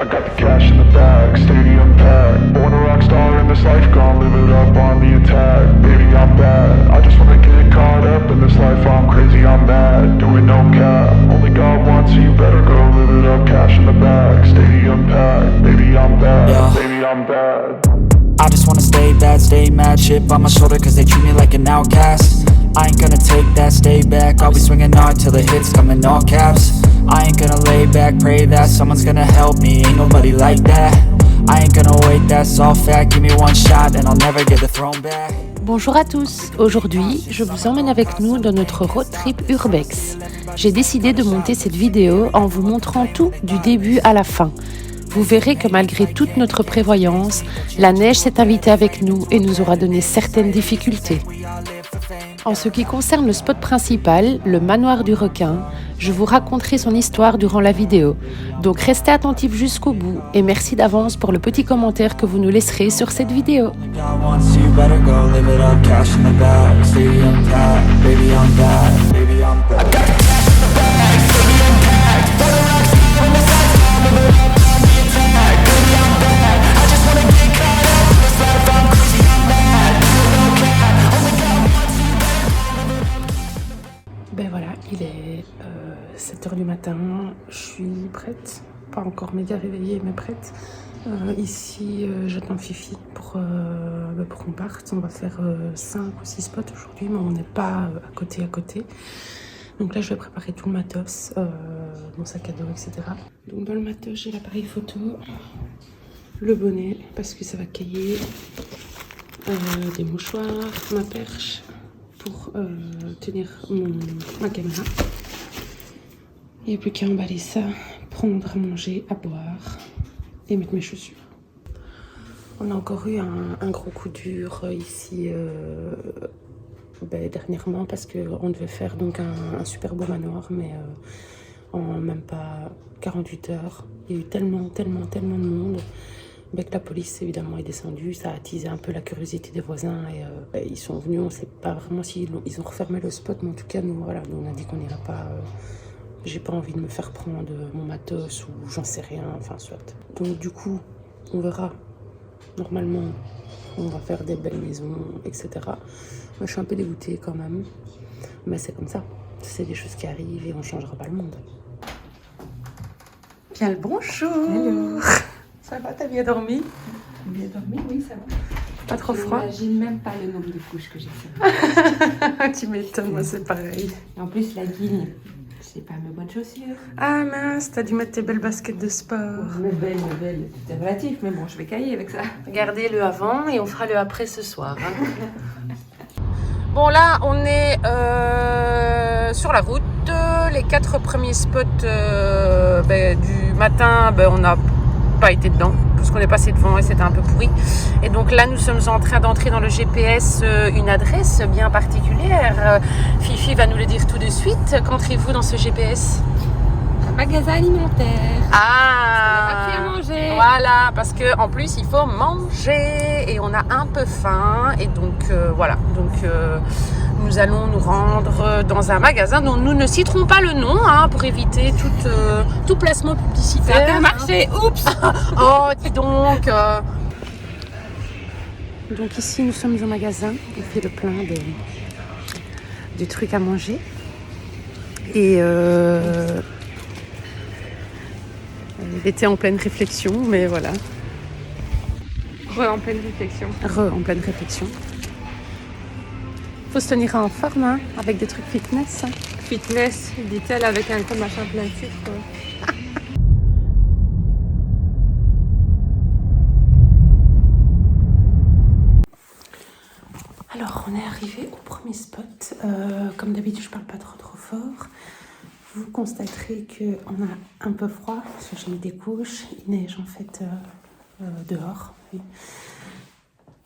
I got the cash in the bag, stadium packed. Born a rock star in this life, gonna live it up on the attack. Baby, I'm bad, I just wanna get caught up in this life. I'm crazy, I'm mad, doing no cap. Only God wants you, better go live it up. Cash in the bag, stadium packed. Baby, I'm bad, yeah. Baby, I'm bad. I just wanna stay bad, stay mad. Chip on my shoulder cause they treat me like an outcast. I ain't gonna take that, stay back. I'll be swinging hard till the hits come in all caps. I ain't gonna lay back, pray that someone's gonna help me. Ain't nobody like that. I ain't gonna wait, that's all fact. Give me one shot and I'll never get the throne back. Bonjour à tous, aujourd'hui je vous emmène avec nous dans notre road trip Urbex. J'ai décidé de monter cette vidéo en vous montrant tout du début à la fin. Vous verrez que malgré toute notre prévoyance, la neige s'est invitée avec nous et nous aura donné certaines difficultés. En ce qui concerne le spot principal, le manoir du requin, je vous raconterai son histoire durant la vidéo. Donc restez attentifs jusqu'au bout et merci d'avance pour le petit commentaire que vous nous laisserez sur cette vidéo. Ben voilà, il est 7h du matin, je suis prête, pas encore méga réveillée mais prête. Ici j'attends Fifi pour qu'on parte, on va faire 5 ou 6 spots aujourd'hui mais on n'est pas à côté. Donc là je vais préparer tout le matos, mon sac à dos etc. Donc dans le matos j'ai l'appareil photo, le bonnet parce que ça va cailler, des mouchoirs, ma perche pour tenir ma caméra. Il n'y a plus qu'à emballer ça, prendre à manger, à boire et mettre mes chaussures. On a encore eu un gros coup dur ici dernièrement parce qu'on devait faire donc un super beau manoir mais en même pas 48 heures. Il y a eu tellement de monde. Que la police évidemment est descendue, ça a attisé un peu la curiosité des voisins et ils sont venus, on ne sait pas vraiment s'ils ont refermé le spot, mais en tout cas nous voilà, nous on a dit qu'on n'ira pas, j'ai pas envie de me faire prendre mon matos ou j'en sais rien, enfin soit. Donc du coup on verra, normalement on va faire des belles maisons etc. Moi je suis un peu dégoûtée quand même, mais c'est comme ça, c'est des choses qui arrivent et on changera pas le monde. Bien le bonjour. Hello. Ça va, t'as bien dormi? Bien dormi, oui, ça va. Pas trop froid? J'imagine même pas le nombre de couches que j'ai fait. Tu m'étonnes, moi c'est pareil. Et en plus, la guigne, c'est pas mes bonnes chaussures. Ah mince, t'as dû mettre tes belles baskets de sport. Mais belle, tout est relatif, mais bon, je vais cailler avec ça. Regardez le avant et on fera le après ce soir. Hein. Bon là, on est sur la route. Les 4 premiers spots du matin, on a pas été dedans parce qu'on est passé devant et c'était un peu pourri et donc là nous sommes en train d'entrer dans le GPS une adresse bien particulière. Fifi va nous le dire tout de suite. Qu'entrez-vous dans ce GPS? Un magasin alimentaire. Ah, à manger. Voilà, parce que en plus il faut manger et on a un peu faim et donc voilà, donc nous allons nous rendre dans un magasin dont nous ne citerons pas le nom pour éviter tout placement publicitaire. Ça a bien marché, oups. Oh, dis donc. Donc ici nous sommes au magasin, on fait le plein de trucs à manger et elle était en pleine réflexion, mais voilà. En pleine réflexion. En pleine réflexion. Faut se tenir en forme avec des trucs fitness. Fitness, dit-elle avec un gros machin plein de sucre. Alors on est arrivé au premier spot. Comme d'habitude je parle pas trop fort. Vous constaterez qu'on a un peu froid parce que j'ai mis des couches. Il neige en fait dehors. Oui.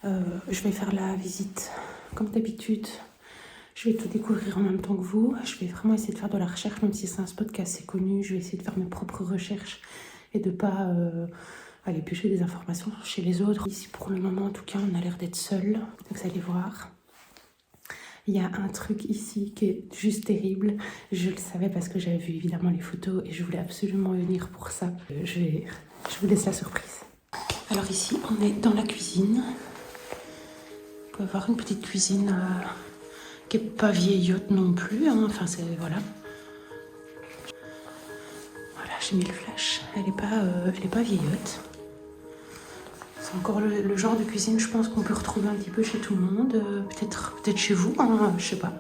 Je vais faire la visite comme d'habitude. Je vais tout découvrir en même temps que vous. Je vais vraiment essayer de faire de la recherche, même si c'est un spot qui est assez connu. Je vais essayer de faire mes propres recherches et de pas aller piocher des informations chez les autres. Ici pour le moment en tout cas on a l'air d'être seul. Donc vous allez voir. Il y a un truc ici qui est juste terrible. Je le savais parce que j'avais vu évidemment les photos et je voulais absolument venir pour ça. Je vous laisse la surprise. Alors ici, on est dans la cuisine. On peut avoir une petite cuisine qui n'est pas vieillotte non plus. Hein. Enfin, c'est... Voilà. Voilà, j'ai mis le flash. Elle est pas vieillotte. C'est encore le genre de cuisine, je pense, qu'on peut retrouver un petit peu chez tout le monde. Peut-être chez vous, hein, je sais pas.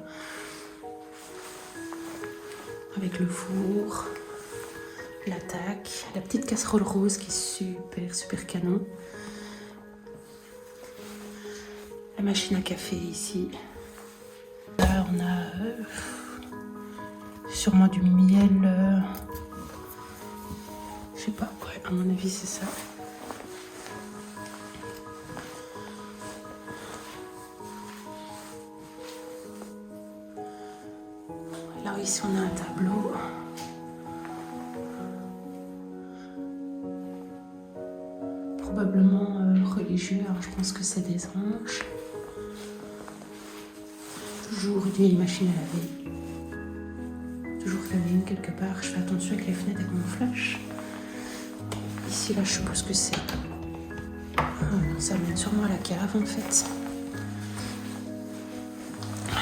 Avec le four, l'attaque, la petite casserole rose qui est super canon. La machine à café ici. Là, on a sûrement du miel. Je sais pas, ouais, à mon avis, c'est ça. Là, ici, on a un tableau. Probablement religieux, hein. Je pense que c'est des anges. Toujours une vieille machine à laver. Toujours une quelque part. Je fais attention avec les fenêtres avec mon flash. Ici, là, je suppose que c'est... ça mène sûrement à la cave, en fait.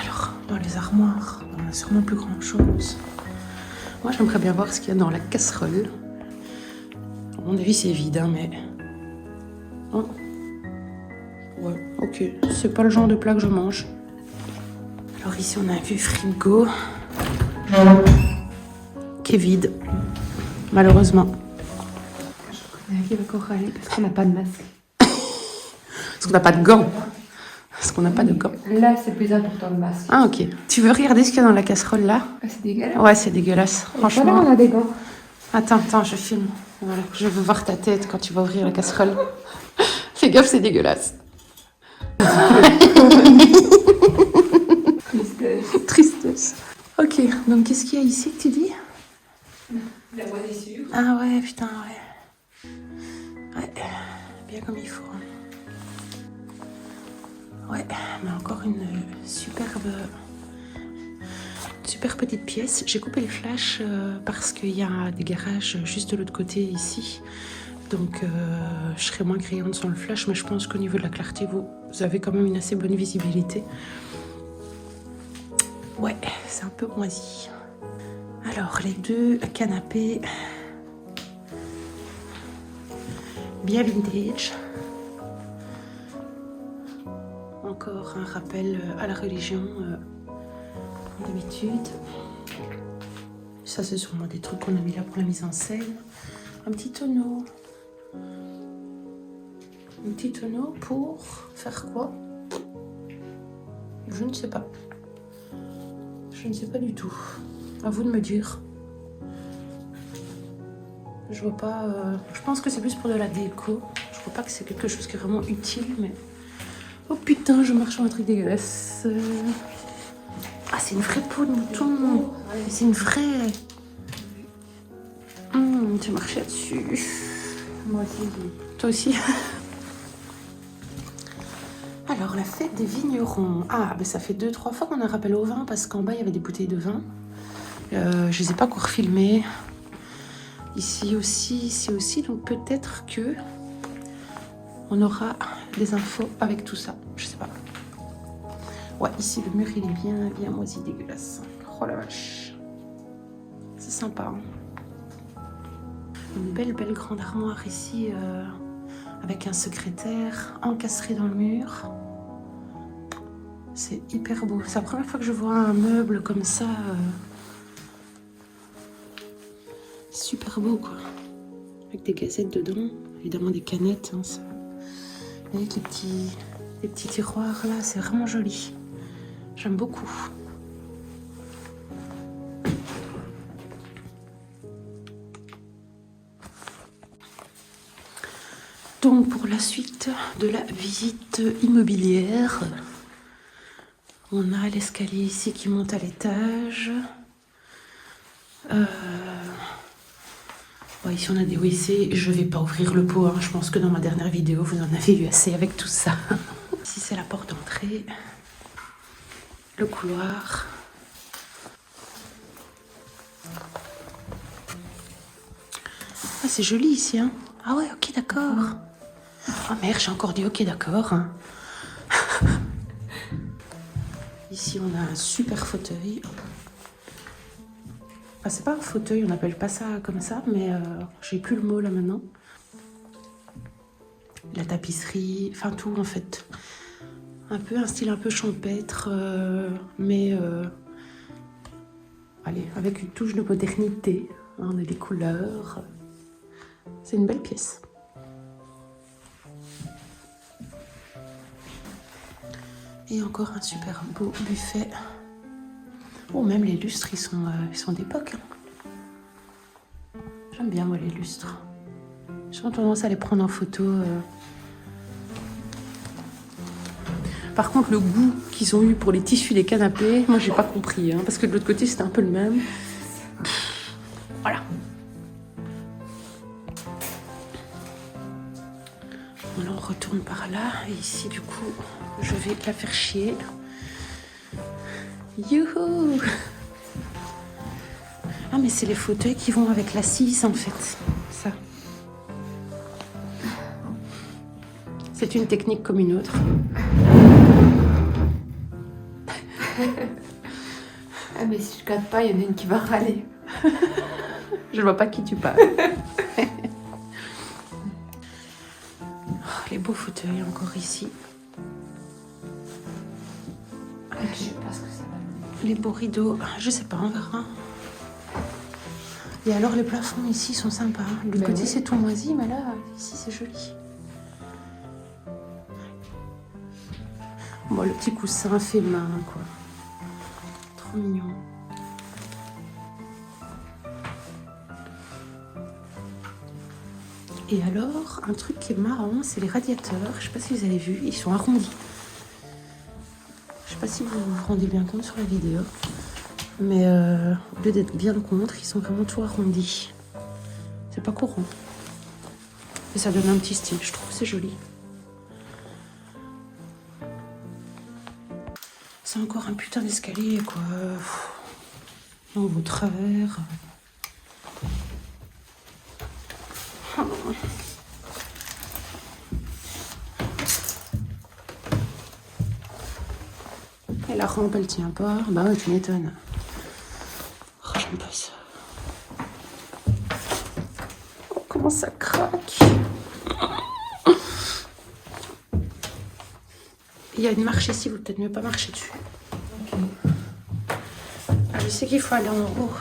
Alors, dans les armoires, on a sûrement plus grand-chose. Moi, j'aimerais bien voir ce qu'il y a dans la casserole. À mon avis, c'est vide, hein, mais... Oh. Ouais, ok. C'est pas le genre de plat que je mange. Alors ici, on a un vieux frigo qui est vide, malheureusement. Il va encore râler parce qu'on n'a pas de masque. Parce qu'on n'a pas de gants. Parce qu'on n'a pas de gants. Là, c'est plus important le masque. Ah, ok. Tu veux regarder ce qu'il y a dans la casserole, là? Ah, c'est dégueulasse. Ouais, c'est dégueulasse, franchement. Voilà, on a des gants. Attends, je filme. Voilà, je veux voir ta tête quand tu vas ouvrir la casserole. Fais gaffe, c'est dégueulasse. Tristesse. Ok, donc qu'est-ce qu'il y a ici que tu dis? La moisissure. Ah ouais, putain, ouais. Ouais, bien comme il faut. Ouais, mais encore une super petite pièce. J'ai coupé le flash parce qu'il y a des garages juste de l'autre côté ici. Donc je serai moins criante sans le flash, mais je pense qu'au niveau de la clarté, vous avez quand même une assez bonne visibilité. Ouais, c'est un peu moisi. Alors, les deux canapés, bien vintage. Encore un rappel à la religion, d'habitude. Ça, c'est sûrement des trucs qu'on a mis là pour la mise en scène. Un petit tonneau. Un petit tonneau pour faire quoi? Je ne sais pas. Je ne sais pas du tout. À vous de me dire. Je vois pas... Je pense que c'est plus pour de la déco. Je vois pas que c'est quelque chose qui est vraiment utile, mais... Oh putain, je marche sur un truc dégueulasse. Ah, c'est une vraie peau de mouton. C'est une vraie... J'ai marché là-dessus. Moi aussi. Toi aussi. Alors, la fête des vignerons. Ah, ben ça fait 2-3 fois qu'on a rappelé au vin parce qu'en bas, il y avait des bouteilles de vin. Je les ai pas encore filmées. Ici aussi. Donc, peut-être que on aura des infos avec tout ça. Je sais pas. Ouais, ici, le mur, il est bien moisi, dégueulasse. Oh la vache. C'est sympa, hein. Une belle grande armoire ici avec un secrétaire encastré dans le mur. C'est hyper beau. C'est la première fois que je vois un meuble comme ça. Super beau, quoi. Avec des gazettes dedans. Évidemment des canettes. Hein, ça. Avec les petits tiroirs là. C'est vraiment joli. J'aime beaucoup. Donc pour la suite de la visite immobilière, on a l'escalier ici qui monte à l'étage. Ouais, ici on a des WC. Je vais pas ouvrir le pot, hein. Je pense que dans ma dernière vidéo vous en avez eu assez avec tout ça. Ici c'est la porte d'entrée. le couloir. Ah, c'est joli ici, hein. Ah ouais, ok, d'accord. Oh merde, j'ai encore dit ok, d'accord. Hein. Ici, on a un super fauteuil. Ah, c'est pas un fauteuil, on n'appelle pas ça comme ça, mais j'ai plus le mot là maintenant. La tapisserie, enfin tout en fait. Un peu un style un peu champêtre, mais allez, avec une touche de modernité. On a des couleurs. C'est une belle pièce. Et encore un super beau buffet. Oh, même les lustres, ils sont d'époque. Hein. J'aime bien, moi, les lustres. J'ai tendance à les prendre en photo. Par contre, le goût qu'ils ont eu pour les tissus des canapés, moi, j'ai pas compris. Hein, parce que de l'autre côté, c'était un peu le même. Voilà. Voilà, on retourne par là. Et ici, du coup, je vais la faire chier. Youhou! Ah, mais c'est les fauteuils qui vont avec l'assise, en fait. Ça. C'est une technique comme une autre. Ah, mais si je cadre pas, il y en a une qui va râler. Je vois pas qui tu parles. Les beaux fauteuils encore ici. Je sais pas ce que ça va donner. Les beaux rideaux, je sais pas, on verra. Et alors les plafonds ici sont sympas. De l'autre côté c'est tout moisi, mais là, ici c'est joli. Bon, le petit coussin fait main, quoi. Trop mignon. Et alors, un truc qui est marrant, c'est les radiateurs. Je sais pas si vous avez vu, ils sont arrondis. Je sais pas si vous vous rendez bien compte sur la vidéo. Mais au lieu d'être bien contre, ils sont vraiment tout arrondis. C'est pas courant. Et ça donne un petit style, je trouve, c'est joli. C'est encore un putain d'escalier, quoi. Dans vos travers. Et la rampe, elle tient pas. Bah ouais, tu m'étonnes. Oh, j'aime pas ça. Oh, comment ça craque. Il y a une marche ici, vous peut-être mieux pas marcher dessus. Ok. Ah, je sais qu'il faut aller en haut.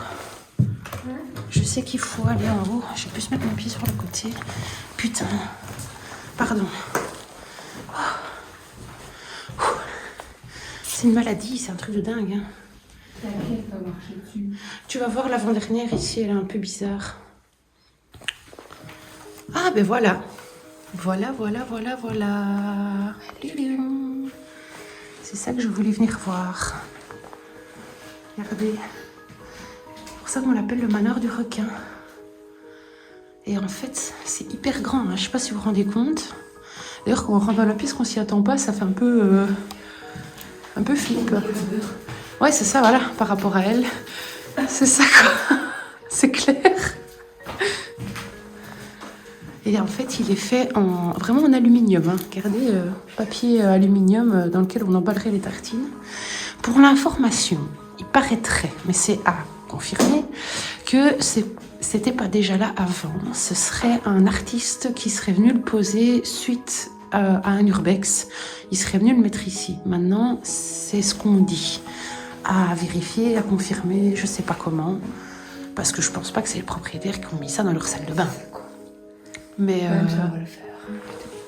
Je sais qu'il faut aller en haut. Je vais plus mettre mon pied sur le côté. Putain. Pardon. C'est une maladie, c'est un truc de dingue. Hein. Laquelle va marcher dessus? Tu vas voir l'avant-dernière ici, elle est un peu bizarre. Ah ben voilà. Voilà. C'est ça que je voulais venir voir. Regardez. C'est pour ça qu'on l'appelle le manoir du requin. Et en fait, c'est hyper grand. Hein. Je sais pas si vous vous rendez compte. D'ailleurs, quand on rentre dans la pièce, qu'on s'y attend pas, ça fait un peu flip. Ouais, c'est ça, voilà, par rapport à elle. C'est ça, quoi. C'est clair. Et en fait, il est fait vraiment en aluminium. Hein. Regardez, papier aluminium dans lequel on emballerait les tartines. Pour l'information, il paraîtrait, mais c'est à confirmer, que c'était pas déjà là avant. Ce serait un artiste qui serait venu le poser suite à un urbex. Il serait venu le mettre ici. Maintenant, c'est ce qu'on dit. À vérifier, à confirmer, je sais pas comment. Parce que je pense pas que c'est les propriétaires qui ont mis ça dans leur salle de bain. Mais Même ça, on va le faire.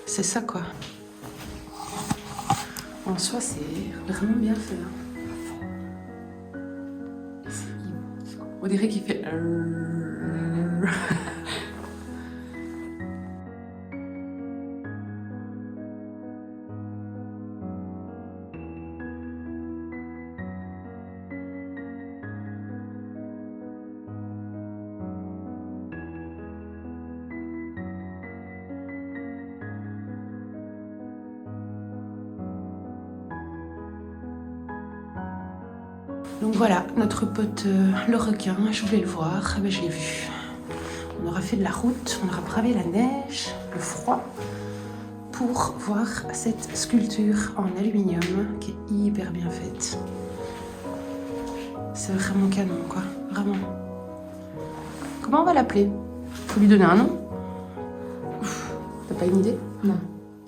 c'est ça, quoi. En soi, c'est vraiment bien fait. Hein. C'est immense, quoi. On dirait qu'il fait... Donc voilà, notre pote le requin, je voulais le voir, ben, je l'ai vu. On aura fait de la route, on aura bravé la neige, le froid, pour voir cette sculpture en aluminium qui est hyper bien faite. C'est vraiment canon, quoi, vraiment. Comment on va l'appeler? Faut lui donner un nom? T'as pas une idée? Non.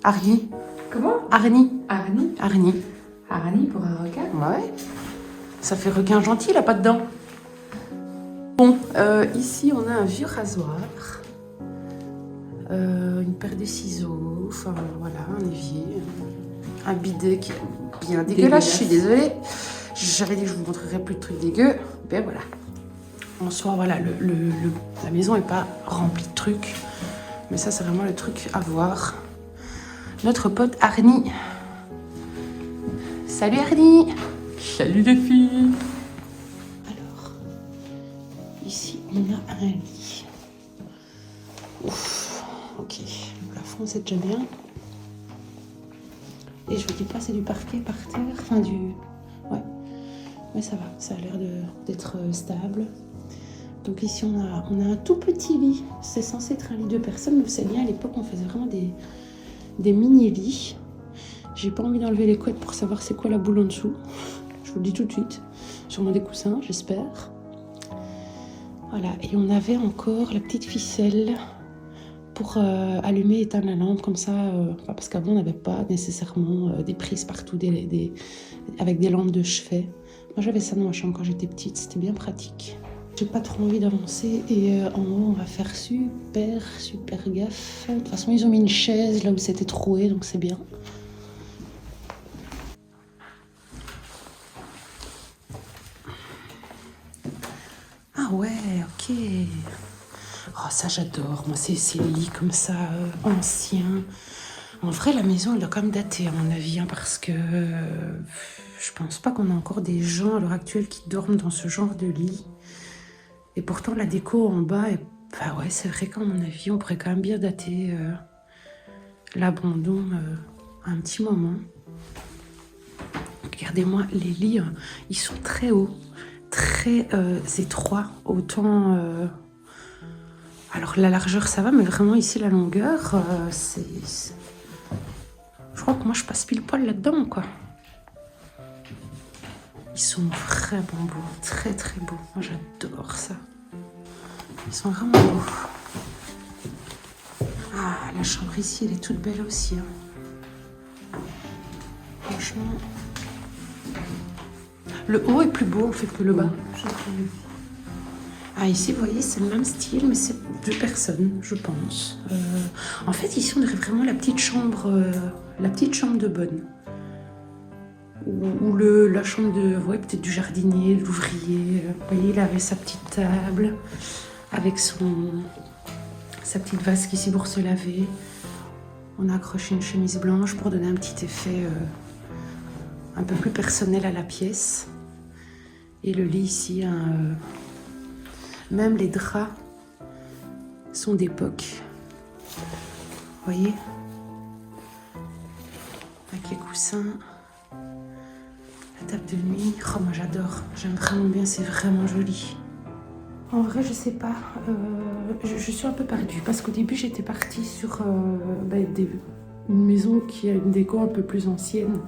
Arnie. Comment? Arnie. Arnie? Arnie. Arnie pour un requin? Ouais. Ça fait requin gentil, là, pas dedans. Bon, ici, on a un vieux rasoir. Une paire de ciseaux. Enfin, voilà, un évier. Un bidet qui est bien dégueulasse, je suis désolée. J'avais dit que je vous montrerais plus de trucs dégueux. Ben voilà. En soi, voilà, la maison n'est pas remplie de trucs. Mais ça, c'est vraiment le truc à voir. Notre pote Arnie. Salut Arnie. Salut les filles! Alors, ici, on a un lit. Ouf, ok. Le plafond, c'est déjà bien. Et je vous dis pas, c'est du parquet par terre. Enfin, du... Ouais. Mais ça va, ça a l'air d'être stable. Donc ici, on a un tout petit lit. C'est censé être un lit de personnes, mais vous savez bien, à l'époque, on faisait vraiment des mini-lits. J'ai pas envie d'enlever les couettes pour savoir c'est quoi la boule en dessous. Je vous le dis tout de suite. Sûrement des coussins, j'espère. Voilà, et on avait encore la petite ficelle pour allumer et éteindre la lampe comme ça. Parce qu'avant, on n'avait pas nécessairement des prises partout avec des lampes de chevet. Moi, j'avais ça dans ma chambre quand j'étais petite. C'était bien pratique. J'ai pas trop envie d'avancer et en haut on va faire super gaffe. De toute façon ils ont mis une chaise là où c'était troué donc c'est bien. Ah ouais, ok. Oh ça j'adore, moi c'est les lits comme ça anciens. En vrai la maison elle a quand même daté à mon avis parce que je pense pas qu'on a encore des gens à l'heure actuelle qui dorment dans ce genre de lit. Et pourtant, la déco en bas, bah ouais, c'est vrai qu'à mon avis, on pourrait quand même bien dater l'abandon à un petit moment. Regardez-moi, les lits, ils sont très hauts, très étroits. Autant... Alors, la largeur, ça va, mais vraiment, ici, la longueur, c'est... Je crois que moi, je passe pile poil là-dedans, quoi. Ils sont vraiment beaux, très beaux. Moi, j'adore ça. Ils sont vraiment beaux. Ah, la chambre ici, elle est toute belle aussi. Hein. Franchement. Le haut est plus beau, en fait, que le bas. Ah, ici, vous voyez, c'est le même style, mais c'est 2 personnes, je pense. En fait, ici, on dirait vraiment la petite chambre de bonne. Ou la chambre de, ouais, peut-être du jardinier, de l'ouvrier. Vous voyez, il avait sa petite table avec sa petite vasque ici pour se laver. On a accroché une chemise blanche pour donner un petit effet un peu plus personnel à la pièce. Et le lit ici, même les draps sont d'époque. Vous voyez, avec les coussins. La table de nuit, oh moi j'adore, j'aime vraiment bien, c'est vraiment joli. En vrai, je sais pas, je suis un peu perdue parce qu'au début j'étais partie sur une maison qui a une déco un peu plus ancienne,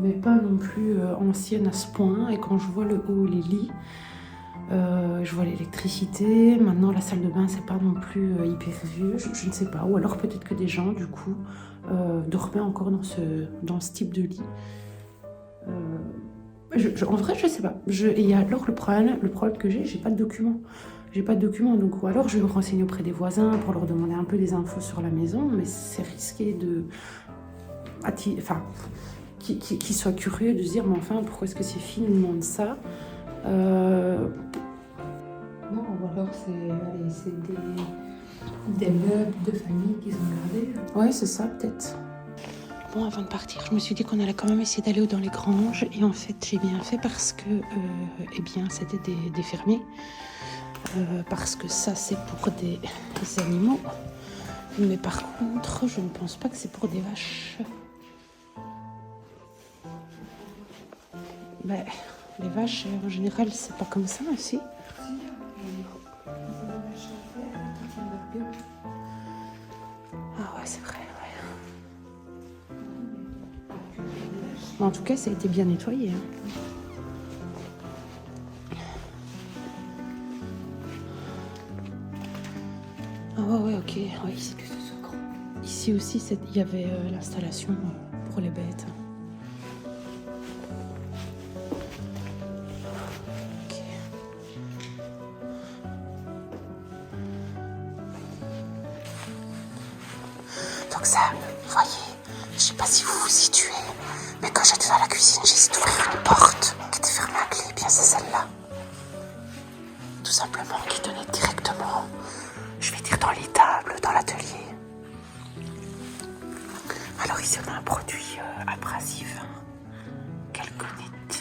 mais pas non plus ancienne à ce point. Et quand je vois le haut, les lits, je vois l'électricité. Maintenant, la salle de bain, c'est pas non plus hyper vieux, je ne sais pas. Ou alors peut-être que des gens, du coup, dormaient encore dans ce type de lit. En vrai, je sais pas. Et alors, le problème que j'ai pas de documents. J'ai pas de documents, donc ou alors je vais me renseigner auprès des voisins pour leur demander un peu des infos sur la maison, mais c'est risqué de... Enfin, qu'ils soient curieux de se dire, mais enfin, pourquoi est-ce que ces filles nous demandent ça Non, ou alors c'est des meubles de famille qu'ils ont gardés. Ouais, c'est ça, peut-être. Bon, avant de partir, je me suis dit qu'on allait quand même essayer d'aller dans les granges. Et en fait, j'ai bien fait parce que, eh bien, c'était des fermiers. Parce que ça, c'est pour des animaux. Mais par contre, je ne pense pas que c'est pour des vaches. Ben, Les vaches, en général, c'est pas comme ça aussi. Ah ouais, c'est vrai, ouais. En tout cas, ça a été bien nettoyé. Ah ouais, ok. Ouais, c'est que ce soit grand. Ici aussi, il y avait l'installation pour les bêtes. Ok. Donc ça, vous voyez, je sais pas si vous vous situez, mais quand j'étais dans la cuisine, j'ai essayé d'ouvrir une porte qui était fermée à clé. Bien, c'est celle-là. Tout simplement, qui donnait directement, je vais dire, dans l'étable, dans l'atelier. Alors ici, on a un produit abrasif, Calconite.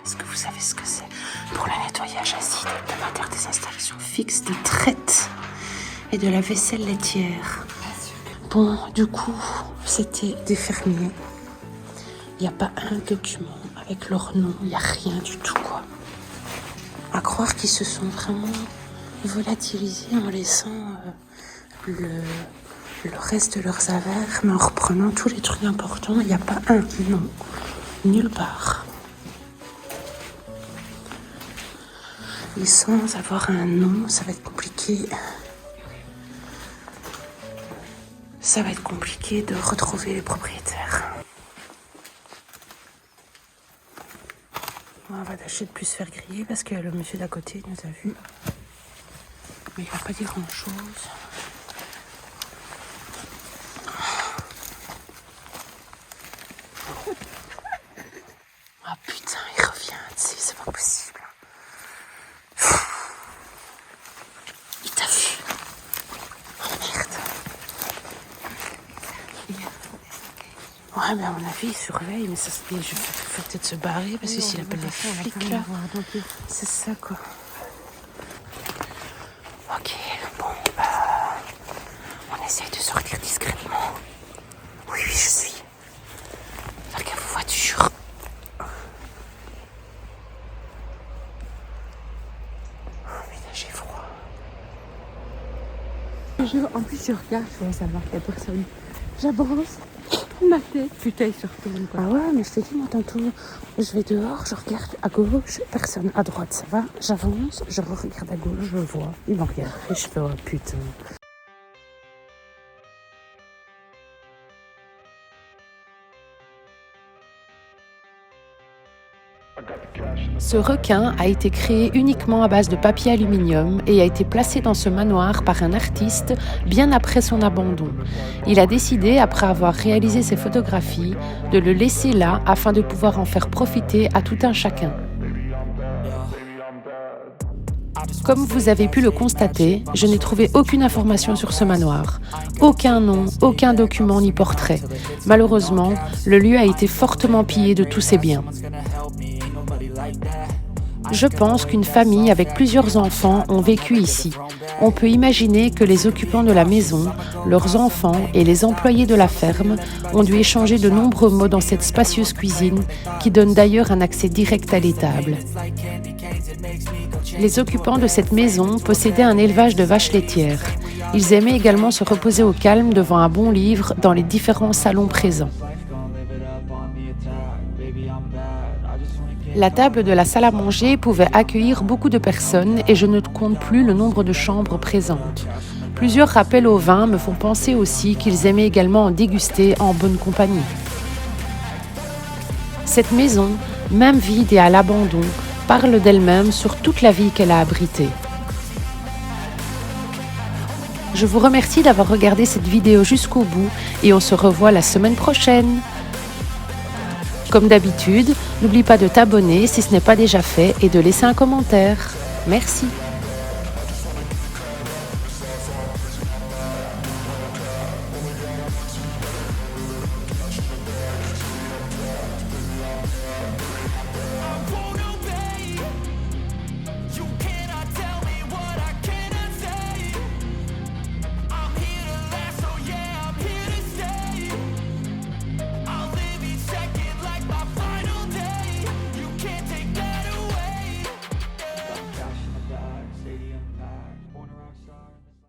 Est-ce que vous savez ce que c'est? Pour le nettoyage acide de l'intérieur des installations fixes, des traites et de la vaisselle laitière. Bon, du coup, c'était des fermiers. Il n'y a pas un document avec leur nom, il n'y a rien du tout, quoi. À croire qu'ils se sont vraiment volatilisés en laissant le reste de leurs affaires, mais en reprenant tous les trucs importants. Il n'y a pas un nom, nulle part. Et sans avoir un nom, ça va être compliqué. Ça va être compliqué de retrouver les propriétaires. On va tâcher de plus se faire griller parce que le monsieur d'à côté nous a vus. Mais il va pas dire grand-chose. Ah putain, il revient, tu sais, c'est pas possible. Il t'a vu. Oh merde. Ouais, mais à mon avis, il surveille, mais ça, je faut peut-être se barrer parce que s'il appelle les flics, là, c'est ça, quoi. Ok, bon, on essaye de sortir discrètement. Oui, je suis. Faire gaffe aux voitures. Oh, mais là, j'ai froid. En plus, je regarde, je vois ça marque, il n'y a personne. J'avance, ma tête, putain, il se retourne, quoi. Ah ouais, mais je te dis, moi, tantôt, je vais dehors, je regarde à gauche, personne. À droite, ça va. J'avance, je regarde à gauche, je vois. Il me regarde et je fais, oh putain. Ce requin a été créé uniquement à base de papier aluminium et a été placé dans ce manoir par un artiste bien après son abandon. Il a décidé, après avoir réalisé ses photographies, de le laisser là afin de pouvoir en faire profiter à tout un chacun. Comme vous avez pu le constater, je n'ai trouvé aucune information sur ce manoir. Aucun nom, aucun document ni portrait. Malheureusement, le lieu a été fortement pillé de tous ses biens. Je pense qu'une famille avec plusieurs enfants ont vécu ici. On peut imaginer que les occupants de la maison, leurs enfants et les employés de la ferme ont dû échanger de nombreux mots dans cette spacieuse cuisine qui donne d'ailleurs un accès direct à l'étable. Les occupants de cette maison possédaient un élevage de vaches laitières. Ils aimaient également se reposer au calme devant un bon livre dans les différents salons présents. La table de la salle à manger pouvait accueillir beaucoup de personnes et je ne compte plus le nombre de chambres présentes. Plusieurs rappels au vin me font penser aussi qu'ils aimaient également en déguster en bonne compagnie. Cette maison, même vide et à l'abandon, parle d'elle-même sur toute la vie qu'elle a abritée. Je vous remercie d'avoir regardé cette vidéo jusqu'au bout et on se revoit la semaine prochaine. Comme d'habitude, n'oublie pas de t'abonner si ce n'est pas déjà fait et de laisser un commentaire. Merci.